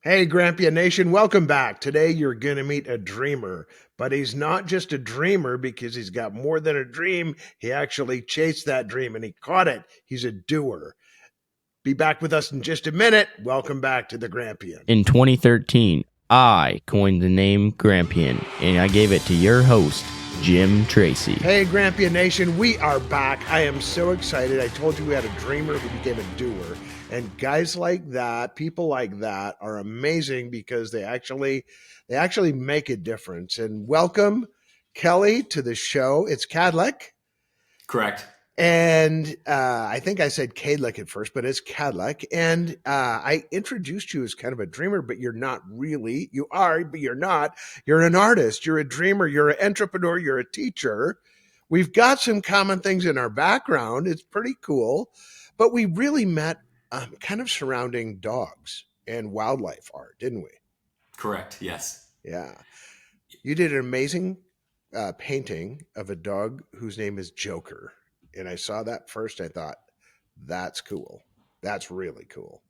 Hey, Grampia Nation, welcome back. Today you're going to meet a dreamer, but he's not just a dreamer because he's got more than a dream. He actually chased that dream and he caught it. He's a doer. Be back with us in just a minute. Welcome back to the Grampian. In 2013, I coined the name Grampian, and I gave it to your host, Jim Tracy. Hey, Grampia Nation, we are back. I am so excited. I told you we had a dreamer who became a doer. And guys like that, people like that are amazing because they actually make a difference. And welcome, Kelly, to the show. It's Kadlec. Correct. And I think I said Kadlec at first, but it's Kadlec. And I introduced you as kind of a dreamer, but you're not really. You are, but you're not. You're an artist. You're a dreamer. You're an entrepreneur. You're a teacher. We've got some common things in our background. It's pretty cool. But we really met kind of surrounding dogs and wildlife art, didn't we? Correct. Yes. Yeah. You did an amazing painting of a dog whose name is Joker. And I saw that first. I thought, that's cool. That's really cool.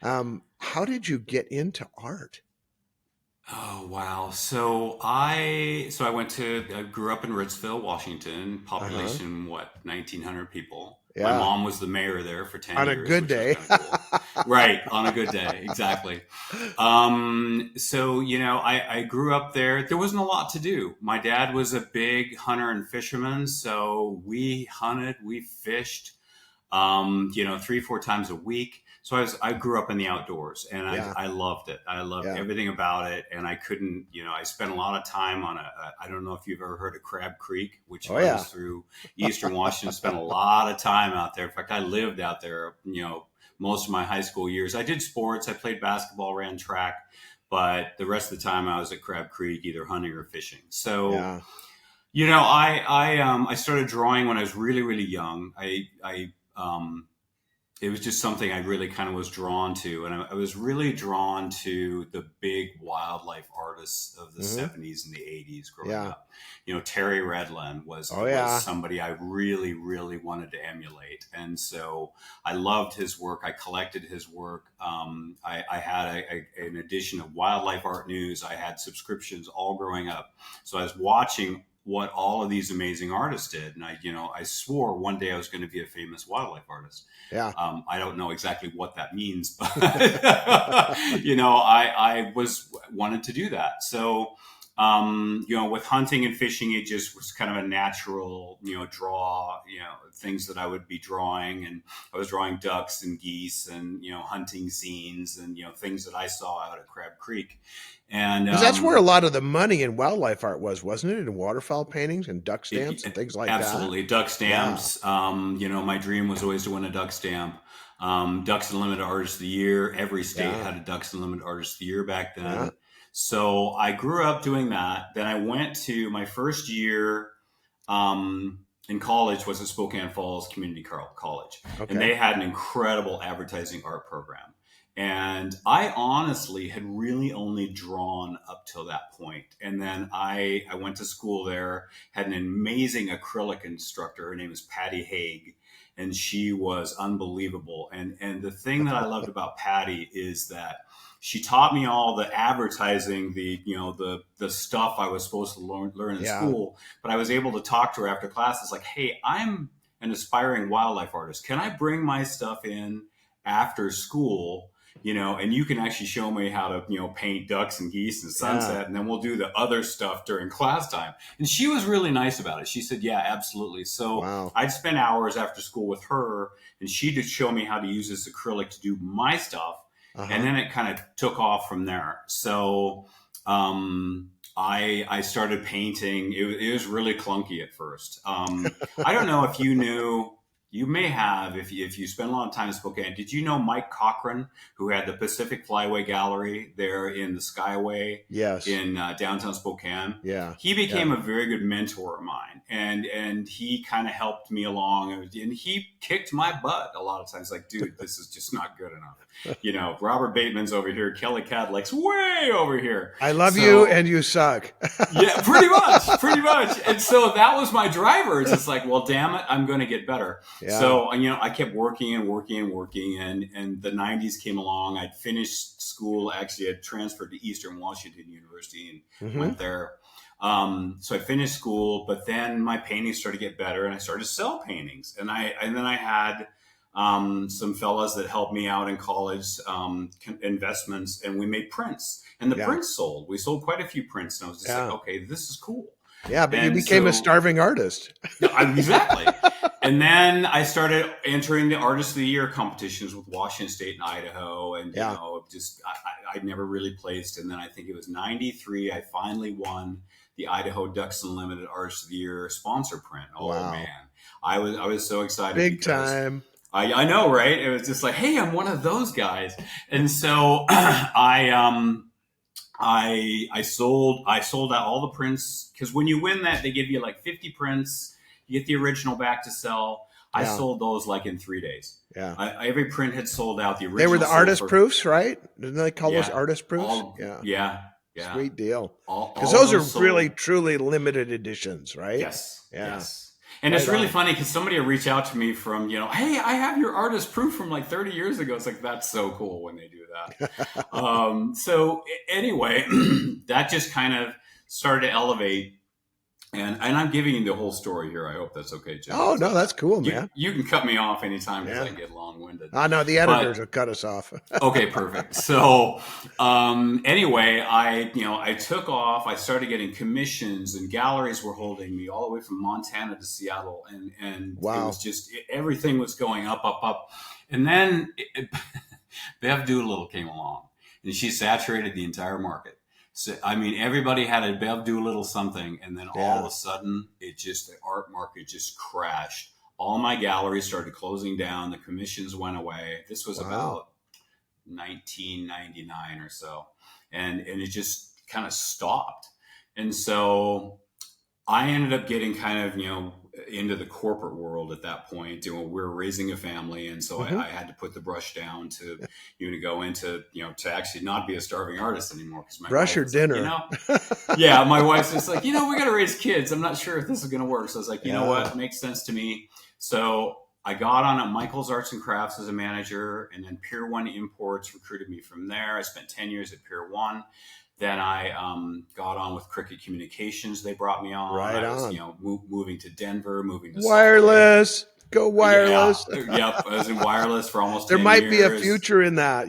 How did you get into art? Oh, wow. I grew up in Ritzville, Washington, population, 1,900 people. Yeah. My mom was the mayor there for 10 On years. a good day. Cool. Right. On a good day. Exactly. I grew up there. There wasn't a lot to do. My dad was a big hunter and fisherman. So we hunted, we fished, 3-4 times a week. So I grew up in the outdoors and I loved it. I loved everything about it. And I couldn't, I spent a lot of time on I don't know if you've ever heard of Crab Creek, which runs through Eastern Washington. Spent a lot of time out there. In fact, I lived out there, most of my high school years. I did sports. I played basketball, ran track, but the rest of the time I was at Crab Creek, either hunting or fishing. So, I started drawing when I was really, really young. It was just something I really kind of was drawn to. And I was really drawn to the big wildlife artists of the 70s and the 80s growing up. Terry Redland was somebody I really, really wanted to emulate. And so I loved his work. I collected his work. I had an edition of Wildlife Art News. I had subscriptions all growing up. So I was watching what all of these amazing artists did. And I swore one day I was going to be a famous wildlife artist. Yeah. I don't know exactly what that means, but I wanted to do that. So, with hunting and fishing, it just was kind of a natural, draw, things that I would be drawing. And I was drawing ducks and geese and, hunting scenes and, things that I saw out at Crab Creek. And that's where a lot of the money in wildlife art wasn't it? In waterfowl paintings and duck stamps and things like absolutely. that. Duck stamps. Yeah. My dream was always to win a duck stamp. Ducks Unlimited Artist of the Year. Every state had a Ducks Unlimited Artist of the Year back then. Yeah. So I grew up doing that. Then I went to my first year in college was at Spokane Falls Community College. Okay. And they had an incredible advertising art program. And I honestly had really only drawn up till that point. And then I went to school there, had an amazing acrylic instructor. Her name is Patty Haig, and she was unbelievable. And the thing that I loved about Patty is that she taught me all the advertising, the stuff I was supposed to learn in school. But I was able to talk to her after class. It's like, hey, I'm an aspiring wildlife artist. Can I bring my stuff in after school? And you can actually show me how to, paint ducks and geese and sunset, and then we'll do the other stuff during class time. And she was really nice about it. She said, yeah, absolutely. So I'd spend hours after school with her, and she would show me how to use this acrylic to do my stuff. And then it kind of took off from there. So I started painting. It was really clunky at first. I don't know if you knew. You may have, if you spend a lot of time in Spokane. Did you know Mike Cochran, who had the Pacific Flyway Gallery there in the Skyway in downtown Spokane? Yeah. He became a very good mentor of mine, and he kind of helped me along, and he kicked my butt a lot of times. Like, dude, this is just not good enough. Robert Bateman's over here. Kelly Kadlec's way over here. I love you, and you suck. Yeah, pretty much. And so that was my driver. It's just like, well, damn it, I'm going to get better. Yeah. So, I kept working and working and working, and the 90s came along. I'd finished school. Actually, I'd transferred to Eastern Washington University and Mm-hmm. went there. So I finished school, but then my paintings started to get better, and I started to sell paintings. And then I had some fellas that helped me out in college, investments, and we made prints. And the Yeah. prints sold. We sold quite a few prints, and I was just like, Yeah. okay, this is cool. Yeah. But you And became a so, starving artist. no, exactly. And then I started entering the Artist of the Year competitions with Washington State and Idaho, and Yeah. just I'd never really placed. And then I think it was '93, I finally won the Idaho Ducks Unlimited Artist of the Year sponsor print. Oh Wow. man, I was so excited Big because time. I know, right? It was just like, hey, I'm one of those guys. And so I sold out all the prints, because when you win that, they give you like 50 prints. You get the original back to sell. I Yeah. sold those like in 3 days. Yeah. Every print had sold out. The original They were the sold artist for, proofs, right? Didn't they call those yeah, artist proofs? all Yeah. yeah, yeah. Sweet deal. Because All of those are those really, sold. truly limited editions, right? Yes, Yeah. yes. And Right it's really on. funny because somebody will reach out to me from, hey, I have your artist proof from like 30 years ago. It's like, that's so cool when they do that. So anyway, that just kind of started to elevate. And I'm giving you the whole story here. I hope that's okay, Jim. Oh, no, that's cool, You, man. you can cut me off anytime because Yeah. I get long winded. I know the editors will cut us off. Okay, perfect. So, anyway, I took off. I started getting commissions, and galleries were holding me all the way from Montana to Seattle, and Wow. it was just everything was going up, up, up, and then Bev Doolittle came along, and she saturated the entire market. So, I mean, everybody had a Bev Doolittle something, and then all of a sudden, the art market just crashed. All my galleries started closing down. The commissions went away. This was about 1999 or so, and it just kind of stopped. And so I ended up getting kind of into the corporate world at that point. We were raising a family, and so I had to put the brush down to go into to actually not be a starving artist anymore, because my Brush wife your was dinner. like, yeah, my wife's just like, we got to raise kids. I'm not sure if this is going to work. So I was like, you know what, it makes sense to me. So I got on at Michael's Arts and Crafts as a manager, and then Pier 1 Imports recruited me from there. I spent 10 years at Pier 1. Then I got on with Cricket Communications. They brought me on. Right I was, on. moving to Denver, moving to wireless. Go wireless. Yeah, yep. I was in wireless for almost There 10 might years. be a future in that,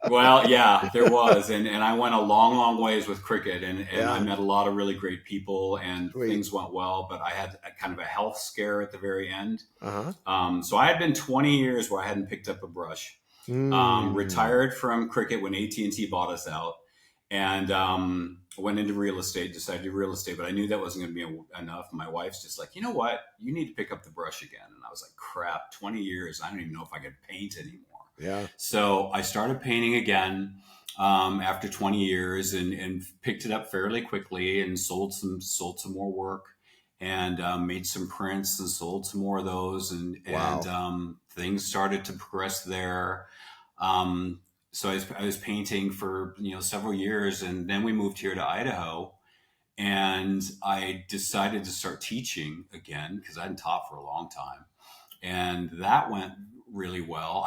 Well, yeah, there was. And I went a long, long ways with Cricket, and Yeah. I met a lot of really great people, and Sweet. things went well, but I had kind of a health scare at the very end. Uh-huh. So I had been 20 years where I hadn't picked up a brush. Retired from Cricket when AT&T bought us out, and went into real estate, decided to do real estate, but I knew that wasn't going to be enough. My wife's just like, you know what? You need to pick up the brush again. And I was like, crap, 20 years. I don't even know if I could paint anymore. Yeah. So I started painting again after 20 years, and picked it up fairly quickly, and sold some more work, and made some prints and sold some more of those. And things started to progress there. So I was painting for several years, and then we moved here to Idaho, and I decided to start teaching again because I hadn't taught for a long time, and that went really well.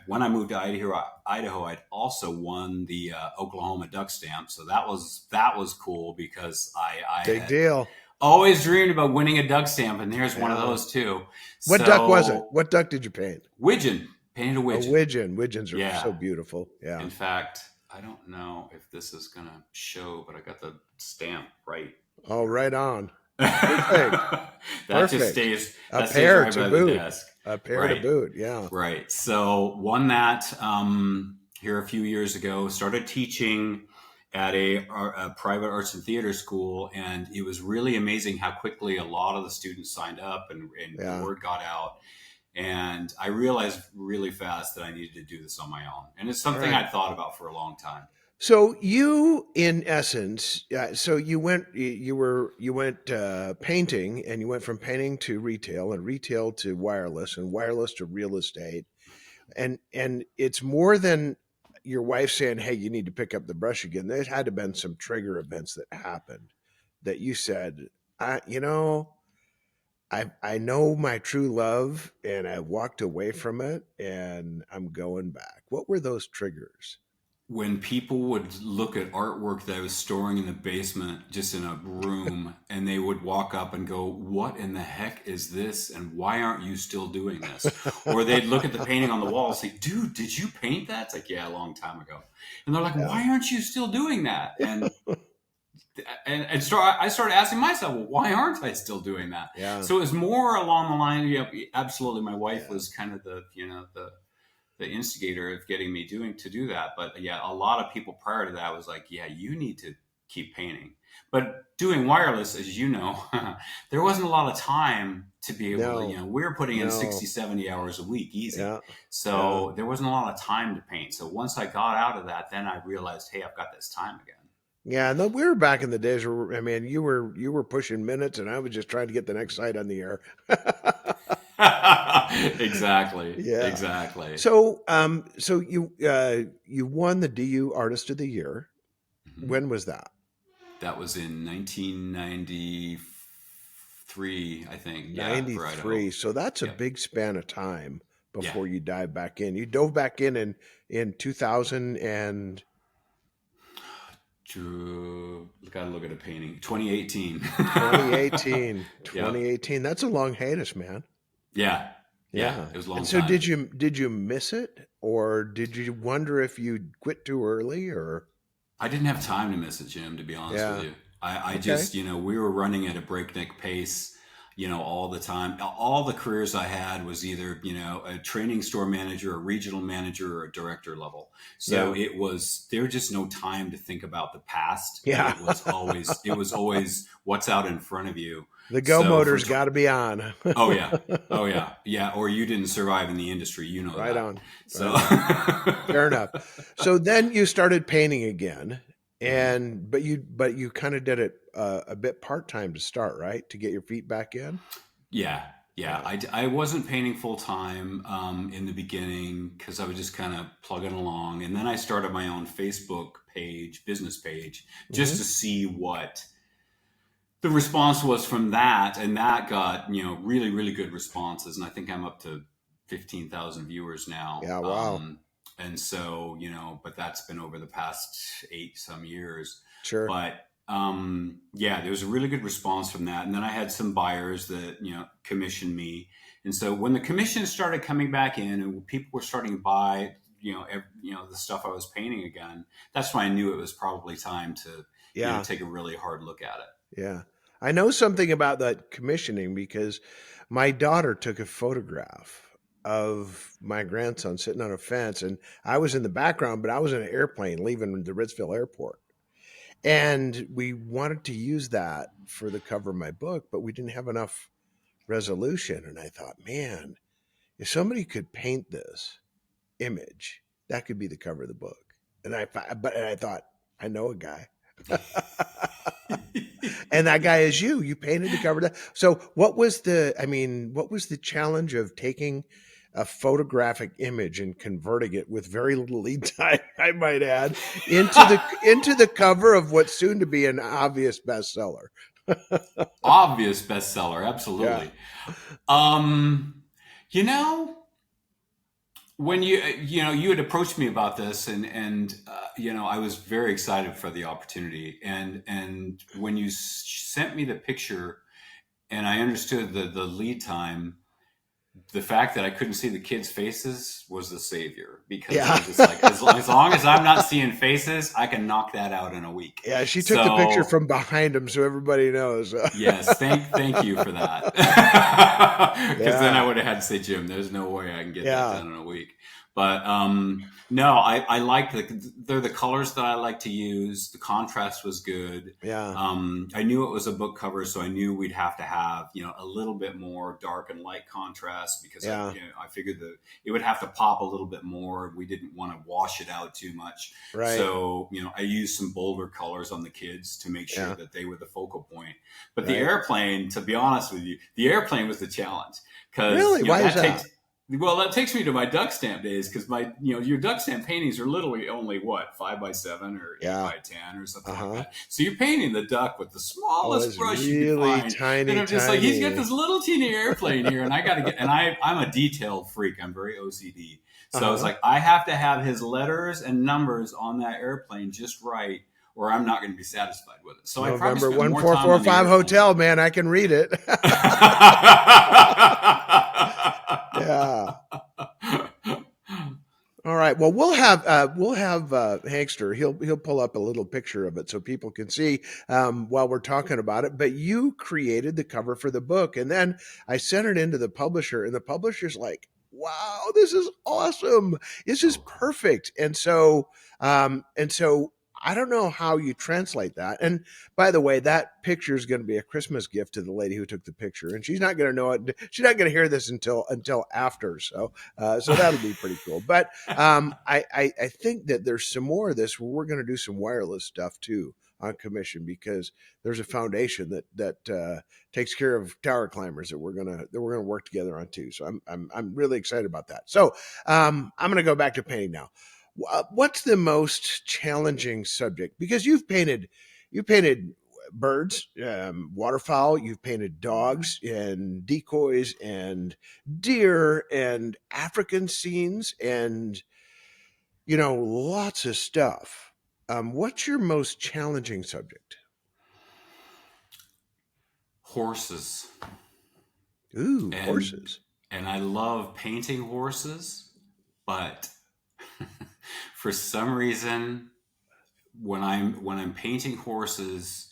When I moved to Idaho, I'd also won the Oklahoma duck stamp, so that was cool because I Big deal. Always dreamed about winning a duck stamp, and here's one of those too. What duck was it? What duck did you paint? Widgeon. Painted a widgeon. A widgeon. Widgeons are so beautiful. Yeah. In fact, I don't know if this is going to show, but I got the stamp right. Oh, right on. Perfect. That just stays. A pair right to boot. A pair to boot. Yeah. Right. So won that here a few years ago. Started teaching at a private arts and theater school, and it was really amazing how quickly a lot of the students signed up, and the word got out. And I realized really fast that I needed to do this on my own. And it's something I'd thought about for a long time. So you, in essence, so you went painting, and you went from painting to retail, and retail to wireless, and wireless to real estate. And it's more than your wife saying, hey, you need to pick up the brush again. There had to have been some trigger events that happened that you said, I know my true love, and I walked away from it, and I'm going back. What were those triggers? When people would look at artwork that I was storing in the basement, just in a room, and they would walk up and go, "What in the heck is this? And why aren't you still doing this?" Or they'd look at the painting on the wall and say, "Dude, did you paint that?" It's like, "Yeah, a long time ago." And they're like, Yeah, "Why aren't you still doing that?" I started asking myself, well, why aren't I still doing that? yeah, So it was more along the line. Yeah, absolutely. My wife yeah. was kind of the instigator of getting me to do that. But yeah, a lot of people prior to that was like, yeah, you need to keep painting. But doing wireless, as you know, there wasn't a lot of time to be able to, No, we were putting in no. 60, 70 hours a week, easy. Yeah, yeah. So there wasn't a lot of time to paint. So once I got out of that, then I realized, hey, I've got this time again. Yeah, no, we were back in the days where I mean, you were pushing minutes, and I was just trying to get the next site on the air. Exactly. Yeah. Exactly. So you won the DU Artist of the Year. Mhm. When was that? That was in 1993, I think. Yeah, for Idaho. 93. So that's a Yep. big span of time Yeah. before you dive back in. You dove back in 2000 and Gotta look at a painting. 2018. 2018. Yep. 2018. That's a long hiatus, man. Yeah. Yeah. Yeah. It was a And long so time. did you miss it, or did you wonder if you quit too early, or I didn't have time to miss it, Jim, to be honest with yeah. you. I Okay. just, we were running at a breakneck pace, all the time. All the careers I had was either, a training store manager, a regional manager, or a director level. So Yeah. there was just no time to think about the past, but Yeah. it was always what's out in front of you. The go So from, motor's got to be on. oh yeah, oh yeah, yeah, or you didn't survive in the industry, Right that. on. So, Right on. Fair enough. So then you started painting again, Mhm. and but you kind of did it a bit part time to start, right? To get your feet back in. Yeah, yeah. Yeah. I wasn't painting full time in the beginning because I was just kind of plugging along, and then I started my own Facebook page, business page, just to Hmm. see what the response was from that, and that got really really good responses, and I think I'm up to 15,000 viewers now. Yeah. Wow. And so but that's been over the past 8 some years. Sure. But yeah, there was a really good response from that, and then I had some buyers that commissioned me, and so when the commissions started coming back in, and people were starting to buy the stuff I was painting again, that's when I knew it was probably time to Yeah. take a really hard look at it. Yeah. I know something about that commissioning because my daughter took a photograph of my grandson sitting on a fence, and I was in the background, but I was in an airplane leaving the Ritzville airport. And we wanted to use that for the cover of my book, but we didn't have enough resolution. And I thought, man, if somebody could paint this image, that could be the cover of the book. And I thought, I know a guy. And that guy is you. You painted the cover. So what was the challenge of taking a photographic image and converting it with very little lead time, I might add, into the cover of what's soon to be an obvious bestseller? Obvious bestseller, Yeah. absolutely. Um, you know, when you had approached me about this, and I was very excited for the opportunity, and when you sent me the picture, and I understood the lead time, the fact that I couldn't see the kids' faces was the savior, because I Yeah. was just like, as long as I'm not seeing faces, I can knock that out in a week. Yeah. She took the picture So from behind him so everybody knows. yes, thank you for that. Because then I Yeah. would have had to say, Jim, there's no way I can get that Yeah. done in a week. But no, I like they're the colors that I like to use. The contrast was good. Yeah. I knew it was a book cover, so I knew we'd have to have a little bit more dark and light contrast, because Yeah. I figured that it would have to pop a little bit more. We didn't want to wash it out too much. Right. So, I used some bolder colors on the kids to make sure Yeah. that they were the focal point. But the Right. airplane, to be honest with you, the airplane was the challenge, because Really? Why is that takes that? Well, that takes me to my duck stamp days because your duck stamp paintings are literally only what 5x7 or eight Yeah. by 10 or something like Uh-huh. that. So you're painting the duck with the Oh, smallest it's brush you could really find, and tiny, I'm just like, he's got this tiny. little teeny airplane here, and I got to get. And I'm a detailed freak. I'm very OCD, so I was Uh-huh. like, I have to have his letters and numbers on that airplane just right, or I'm not going to be satisfied with it. So I probably November spent more time on the 1445 airplane. hotel, man. I can read it. Yeah. All right. Well, we'll have Hankster. He'll pull up a little picture of it so people can see while we're talking about it. But you created the cover for the book, and then I sent it into the publisher, and the publisher's like, "Wow, this is awesome! This is Oh, cool. perfect." And so I don't know how you translate that. And by the way, that picture is going to be a Christmas gift to the lady who took the picture, and she's not going to know it. She's not going to hear this until after. So that'll be pretty cool. But I think that there's some more of this where we're going to do some wireless stuff too on commission because there's a foundation that takes care of tower climbers that we're gonna work together on too. So I'm really excited about that. So I'm gonna go back to painting now. What's the most challenging subject? Because you painted birds, waterfowl. You've painted dogs and decoys and deer and African scenes and lots of stuff. What's your most challenging subject? Horses. Ooh, and horses. and I love painting horses, but for some reason, when I'm painting horses,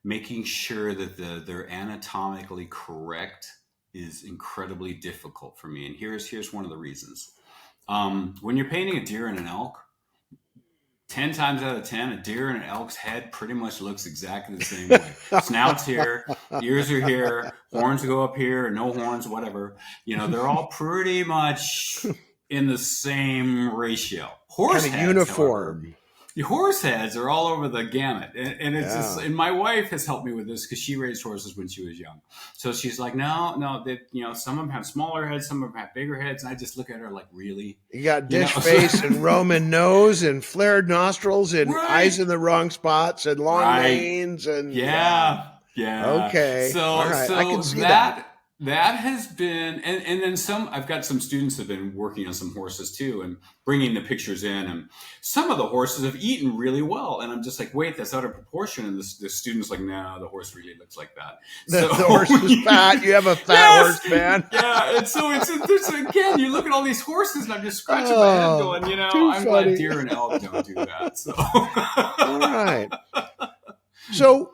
making sure that they're anatomically correct is incredibly difficult for me. And here's one of the reasons. When you're painting a deer and an elk, 10 times out of 10, a deer and an elk's head pretty much looks exactly the same way. Snout's here, ears are here, horns go up here, no horns, whatever. They're all pretty much in the same ratio. Kind Horse of heads, however, uniform. the horse heads are all over the gamut. And it's just, Yeah. and my wife has helped me with this because she raised horses when she was young. So she's like, no, that, some of them have smaller heads, some of them have bigger heads. And I just look at her like, really? You got You know, dish face and Roman nose and flared nostrils and eyes right, in the wrong spots and long right. manes and yeah. Yeah, yeah. Okay. All So right. I can so see that. that has been, and then some. I've got some students have been working on some horses too, and bringing the pictures in, and some of the horses have eaten really well, and I'm just like, wait, that's out of proportion, and the student's like, no, the horse really looks like that. The, So the horse is fat. You have a fat yes, horse, man. yeah, and so it's again, you look at all these horses, and I'm just scratching my head, Oh, going, too I'm glad funny. deer and elk don't do that. So. All right. So,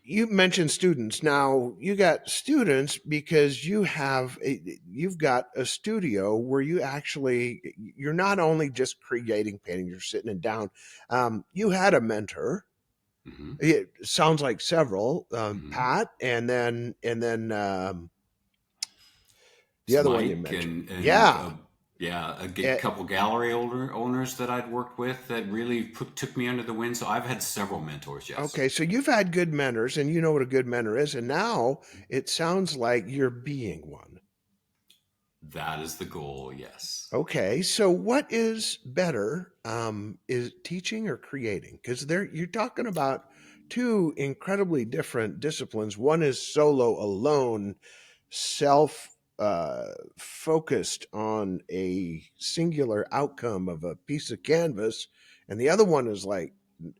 you mentioned students. Now, you got students because you've got a studio where you're not only just creating paintings, you're sitting and down. You had a mentor. Mhm. It sounds like several, Mhm. Pat, and then the It's other one you Mike mentioned. and Yeah. yeah, Eh, couple gallery owners that I'd worked with that really took me under the wind. So I've had several mentors. Yes, okay, so you've had good mentors, and you know what a good mentor is, and now it sounds like you're being one. that is the goal. Yes. Okay, so what is better? Is teaching or creating? Because you're talking about two incredibly different disciplines. One is solo, alone, self focused on a singular outcome of a piece of canvas, and the other one is like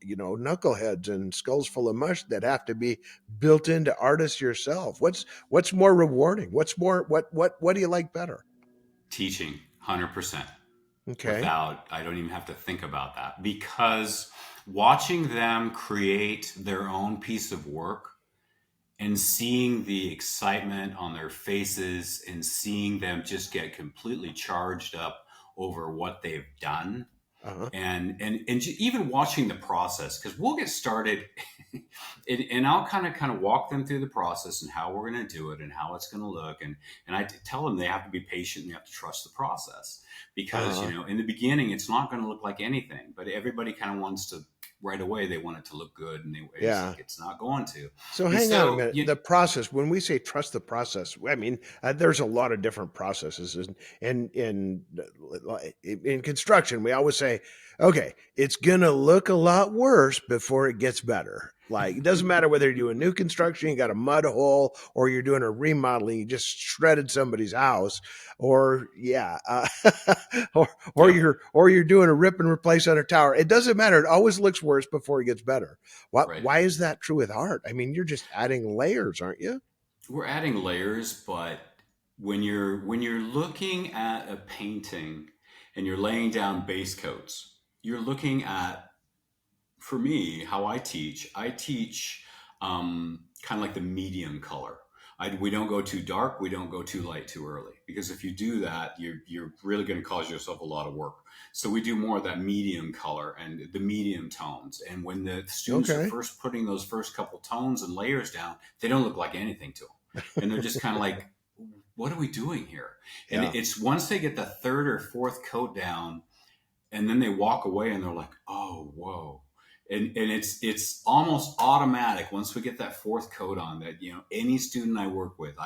knuckleheads and skulls full of mush that have to be built into artists yourself. What's more rewarding? What do you like better? Teaching 100%. Okay. Without, I don't even have to think about that because watching them create their own piece of work and seeing the excitement on their faces and seeing them just get completely charged up over what they've done, Uh-huh. and even watching the process, because we'll get started and I'll kind of walk them through the process and how we're going to do it and how it's going to look, and I tell them they have to be patient and they have to trust the process because Uh-huh. in the beginning it's not going to look like anything, but everybody kind of wants to right away they want it to look good, and it's Yeah. like it's not going to. So And hang on a so minute. The process, when we say trust the process, I mean there's a lot of different processes, and in construction, we always say, okay, it's gonna look a lot worse before it gets better. Like it doesn't matter whether you're doing new construction, you got a mud hole, or you're doing a remodeling, you just shredded somebody's house, or or yep, you're doing a rip and replace on a tower. It doesn't matter. It always looks worse before it gets better. right. Why is that true with art? I mean, you're just adding layers, aren't you? We're adding layers, but when you're looking at a painting and you're laying down base coats, you're looking at, for me, how I teach kind of like the medium color. We don't go too dark. We don't go too light too early, because if you do that, you're really going to cause yourself a lot of work. So we do more of that medium color and the medium tones. And when the students are Okay. first putting those first couple tones and layers down, they don't look like anything to them, and they're just kind of like, "What are we doing here?" And Yeah. it's once they get the third or fourth coat down, and then they walk away and they're like, "Oh, whoa." And it's almost automatic once we get that fourth coat on, that any student I work with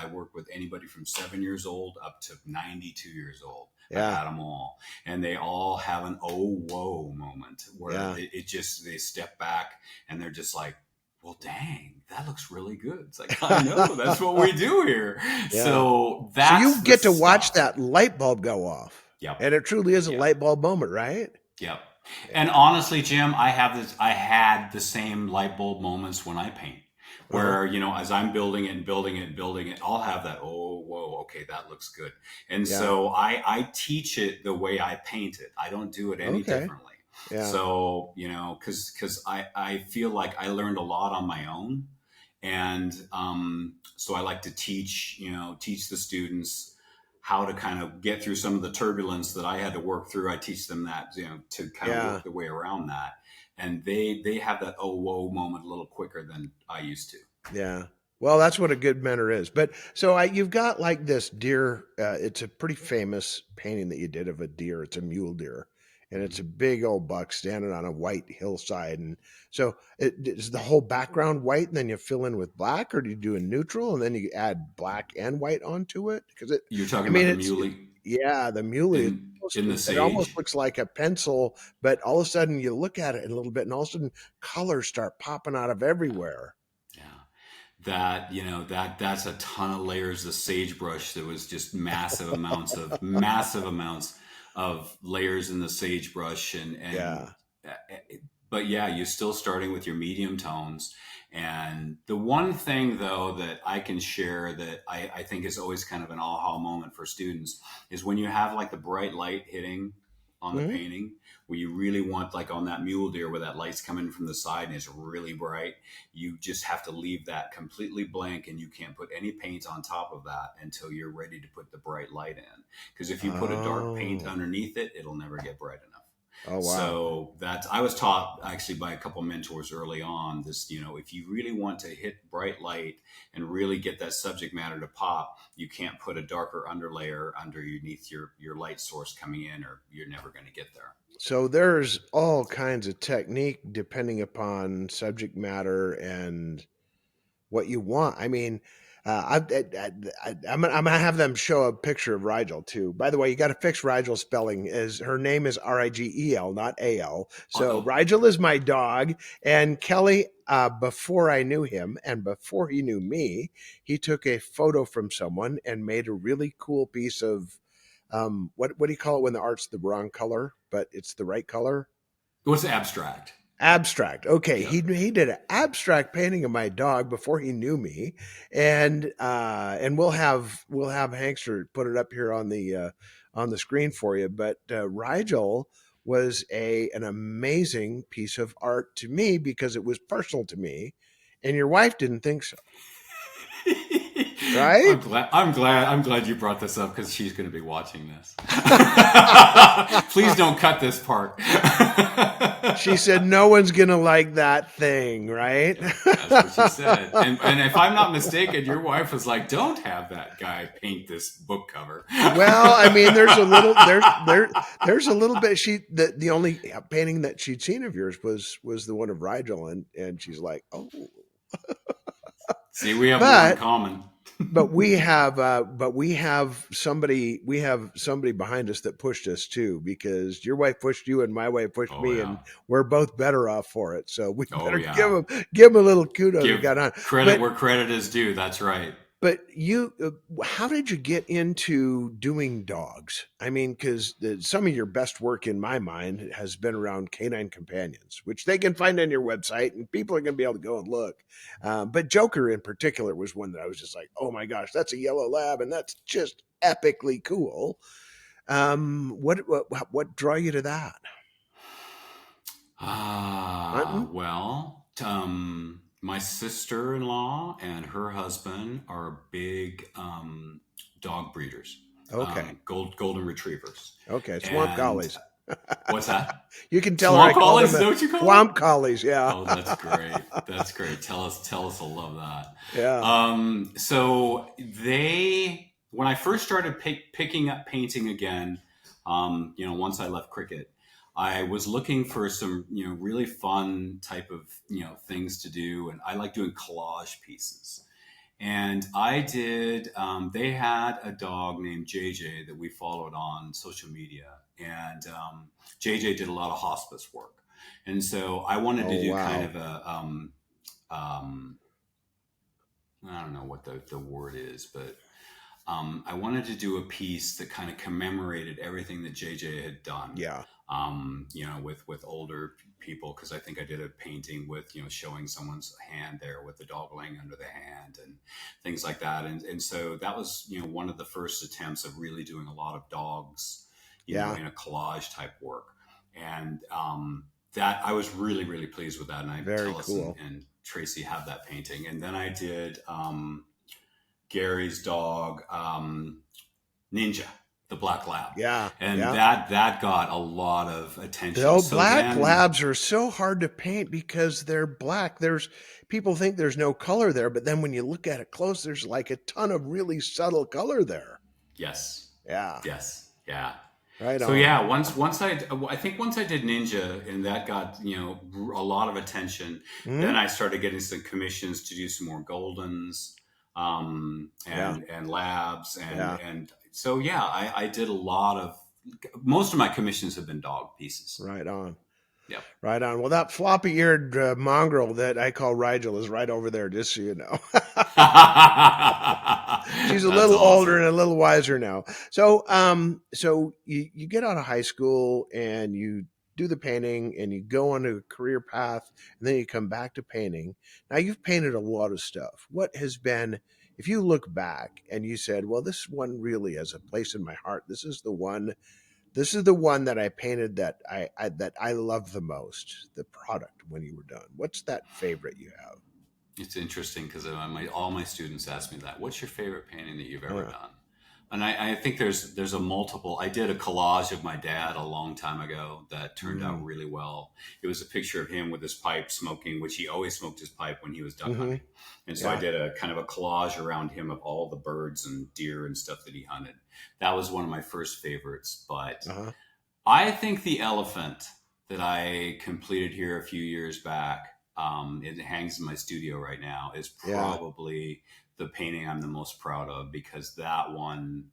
anybody from 7 years old up to 92 years old. I've Yeah. had them all, and they all have an "oh whoa" moment where Yeah. it just, they step back and they're just like, "Well, dang, that looks really good." It's like, I know, that's what we do here. Yeah. So So you that's the get to watch stuff. that light bulb go off. Yep. And it truly is a Yep. light bulb moment, right? Yep. And Yeah. honestly, Jim, I had the same light bulb moments when I paint, Uh-huh. where, as I'm building it and building it and building it, I'll have that, "Oh, whoa, okay, that looks good." And Yeah. so I teach it the way I paint it. I don't do it any Okay. differently. Yeah. So, because I feel like I learned a lot on my own. And so I like to teach the students how to kind of get through some of the turbulence that I had to work through. I teach them that, to kind of Yeah. work their way around that. And they have that "oh whoa" moment a little quicker than I used to. Yeah. Well, that's what a good mentor is. But so you've got like this deer. It's a pretty famous painting that you did of a deer. It's a mule deer, and it's a Mhm. big old buck standing on a white hillside. And so, is the whole background white, and then you fill in with black, or do you do a neutral and then you add black and white onto it? Because You're I talking about mean, the it's muley yeah, the muley. in the It almost sage. looks like a pencil, but all of a sudden you look at it a little bit, and all of a sudden colors start popping out of everywhere. Yeah. That's a ton of layers of sagebrush. That was just massive amounts of layers in the sagebrush. And Yeah. but yeah, you're still starting with your medium tones. And the one thing, though, that I can share that I think is always kind of an aha moment for students is when you have like the bright light hitting on the Hmm. painting, where you really want, like on that mule deer, where that light's coming from the side and it's really bright. You just have to leave that completely blank, and you can't put any paint on top of that until you're ready to put the bright light in. Because if you put a dark paint Oh. underneath it, it'll never get bright enough. Oh, wow. So that I was taught actually by a couple mentors early on, this, if you really want to hit bright light and really get that subject matter to pop, you can't put a darker underlayer underneath your light source coming in, or you're never going to get there. So there's all kinds of technique depending upon subject matter and what you want. I mean, I'm gonna have them show a picture of Rigel too. By the way, you got to fix Rigel's spelling. Is her name is Rigel, not Al. So Uh-oh. Rigel is my dog, and Kelly. Before I knew him and before he knew me, he took a photo from someone and made a really cool piece of what do you call it when the art's the wrong color but it's the right color? What's abstract? Abstract. Okay, Yep. he did an abstract painting of my dog before he knew me, and we'll have Hankster put it up here on the screen for you. But Rigel was a an amazing piece of art to me because it was personal to me, and your wife didn't think so. right? I'm glad you brought this up because she's going to be watching this. Please don't cut this part. She said, "No one's gonna like that thing," right? Yeah, that's what she said. And if I'm not mistaken, your wife was like, "Don't have that guy paint this book cover." Well, I mean, there's a little bit. The only painting that she'd seen of yours was the one of Rigel, and she's like, "Oh." See, we have more in But common. we have somebody behind us that pushed us too, because your wife pushed you and my wife pushed Oh me, yeah. and we're both better off for it. So we Oh better yeah. give them a little kudos. We Give got on, credit but where credit is due. That's right. but you, how did you get into doing dogs? I mean, because some of your best work in my mind has been around canine companions, which they can find on your website, and people are going to be able to go and look. But Joker in particular was one that I was just like, oh my gosh, that's a yellow lab, and that's just epically cool. What draw you to that? Hunting? Well, my sister-in-law and her husband are big dog breeders, Okay, golden retrievers. okay, swamp And collies. what's that? You can tell her I Swamp called collies? them Is that what you call them? swamp collies. Yeah, Oh, that's great. That's great. Tell us, I love that. yeah. So when I first started picking up painting again, once I left cricket, I was looking for some, really fun type of, things to do. And I like doing collage pieces. And I did, they had a dog named JJ that we followed on social media. And JJ did a lot of hospice work. And so I wanted to Oh do kind wow. of um, I don't know what the word is, but I wanted to do a piece that kind of commemorated everything that JJ had done. Yeah. With older people, because I think I did a painting with showing someone's hand there with the dog laying under the hand and things like that, and so that was one of the first attempts of really doing a lot of dogs, Yeah. in a collage type work, and that I was really really pleased with that, and I Very tell us cool. and Tracy have that painting, and then I did Gary's dog, Ninja, the black lab, Yeah. and Yeah. that got a lot of The attention. old So black then, labs are so hard to paint because they're black. There's people think there's no color there, but then when you look at it close, there's like a ton of really subtle color there. yes, Yeah. yes, yeah. Right So on. yeah, I think once I did Ninja and that got a lot of attention, then Hmm. I started getting some commissions to do some more Goldens, Yeah. and labs, Yeah. and so yeah, I did a lot of most of my commissions have been dog pieces. Right on. Yep. Right on. Well, that floppy-eared mongrel that I call Rigel is right over there, just so you know. She's a That's little older and awesome. a little wiser now. So you get out of high school and you do the painting and you go on a career path, and then you come back to painting. Now you've painted a lot of stuff. What has been, if you look back and you said, well, this one really has a place in my heart. This is the one that I painted that I love the most, the product when you were done. What's that favorite you have? It's interesting because all my students ask me that. What's your favorite painting that you've ever Uh, done? And I think there's a multiple. I did a collage of my dad a long time ago that turned out mm, really well. It was a picture of him with his pipe smoking, which he always smoked his pipe when he was duck mm-hmm. hunting. And so I Yeah. did a kind of a collage around him of all the birds and deer and stuff that he hunted. That was one of my first favorites. But Uh-huh. I think the elephant that I completed here a few years back, it hangs in my studio right now, is Yeah. probably the painting I'm the most proud of because that one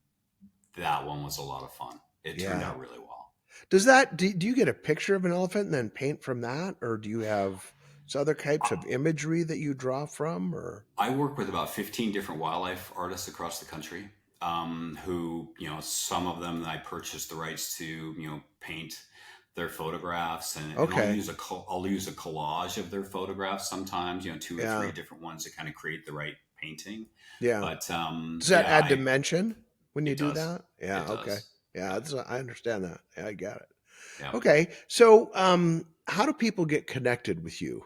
was a lot of fun. It turned Yeah. out really well. Do you get a picture of an elephant and then paint from that? Or do you have some other types of imagery that you draw from? Or I work with about 15 different wildlife artists across the country, who, some of them I purchased the rights to, paint their photographs, and okay. I'll use a collage of their photographs sometimes, two or three Yeah. different ones to kind of create the right painting. Yeah. But Does that yeah, add dimension when you it do does. that? Yeah, It okay. does. Yeah, Yeah. I understand that. Yeah, I got it. Yeah. Okay. So how do people get connected with you?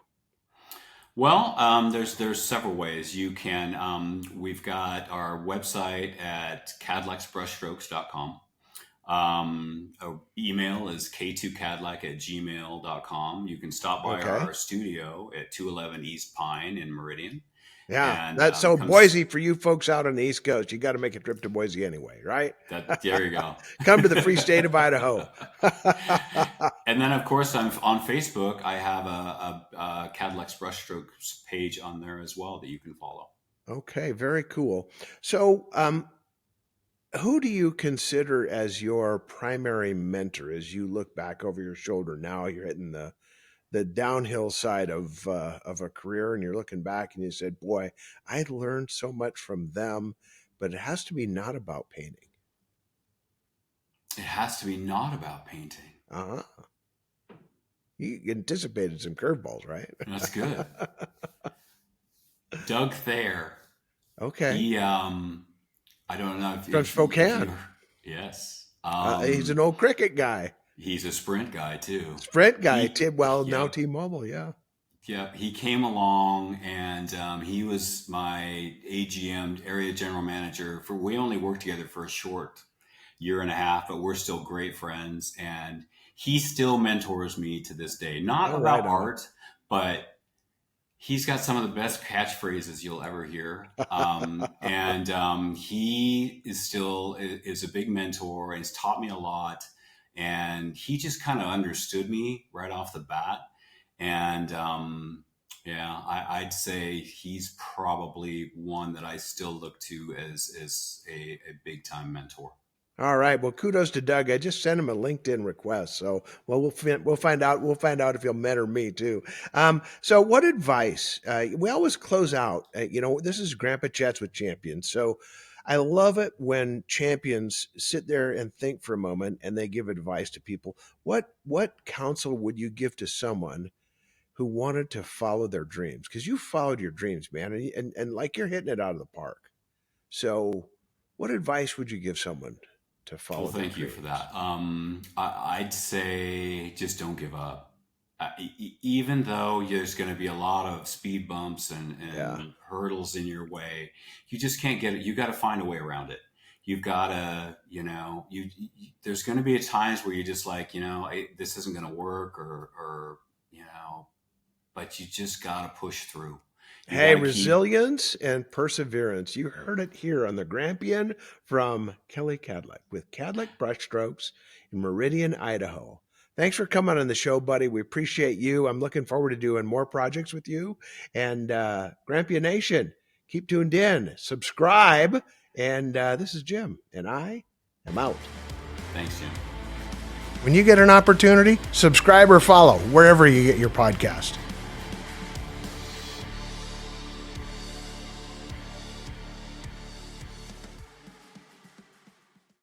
Well, there's several ways you can. We've got our website at cadlecsbrushstrokes.com. Our email is k2cadlec@gmail.com. You can stop by Okay. our studio at 211 East Pine in Meridian. Yeah. And That's so come Boise for you folks out on the East Coast. You got to make a trip to Boise anyway, right? there you go. Come to the free state of Idaho. And then, of course, I'm on Facebook. I have a Cadlec's Brushstrokes page on there as well that you can follow. Okay, very cool. So, who do you consider as your primary mentor as you look back over your shoulder? Now you're hitting the downhill side of a career, and you're looking back and you said, "Boy, I learned so much from them." But it has to be not about painting. It has to be not about painting. Uh-huh. You anticipated some curveballs, right? That's good. Doug Thayer. Okay. He, I don't know From Spokane. Yes. He's an old cricket guy. He's a Sprint guy too. Sprint guy. Now T-Mobile, yeah. Yeah, he came along and he was my AGM, area general manager. We only worked together for a short year and a half, but we're still great friends. And he still mentors me to this day. Not about art, but he's got some of the best catchphrases you'll ever hear. And he is a big mentor and he's taught me a lot. And he just kind of understood me right off the bat. And I'd say he's probably one that I still look to as a big time mentor. All right. Well, kudos to Doug. I just sent him a LinkedIn request, so we'll find out. We'll find out if he'll mentor me too. So, what advice? We always close out. This is Grandpa Chats with Champions. So, I love it when champions sit there and think for a moment and they give advice to people. What counsel would you give to someone who wanted to follow their dreams? Because you followed your dreams, man, and like you're hitting it out of the park. So, what advice would you give someone to follow? Well, thank you for that. I'd say just don't give up. Even though there's going to be a lot of speed bumps and hurdles in your way, you just can't get it. You got to find a way around it. You've got to, there's going to be times where you're just like, this isn't going to work or, but you just got to push through. Hey, resilience and perseverance. You heard it here on the Grampian from Kelly Kadlec with Kadlec Brushstrokes in Meridian, Idaho. Thanks for coming on the show, buddy. We appreciate you. I'm looking forward to doing more projects with you. And Grampian Nation, keep tuned in, subscribe. And this is Jim, and I am out. Thanks, Jim. When you get an opportunity, subscribe or follow wherever you get your podcast.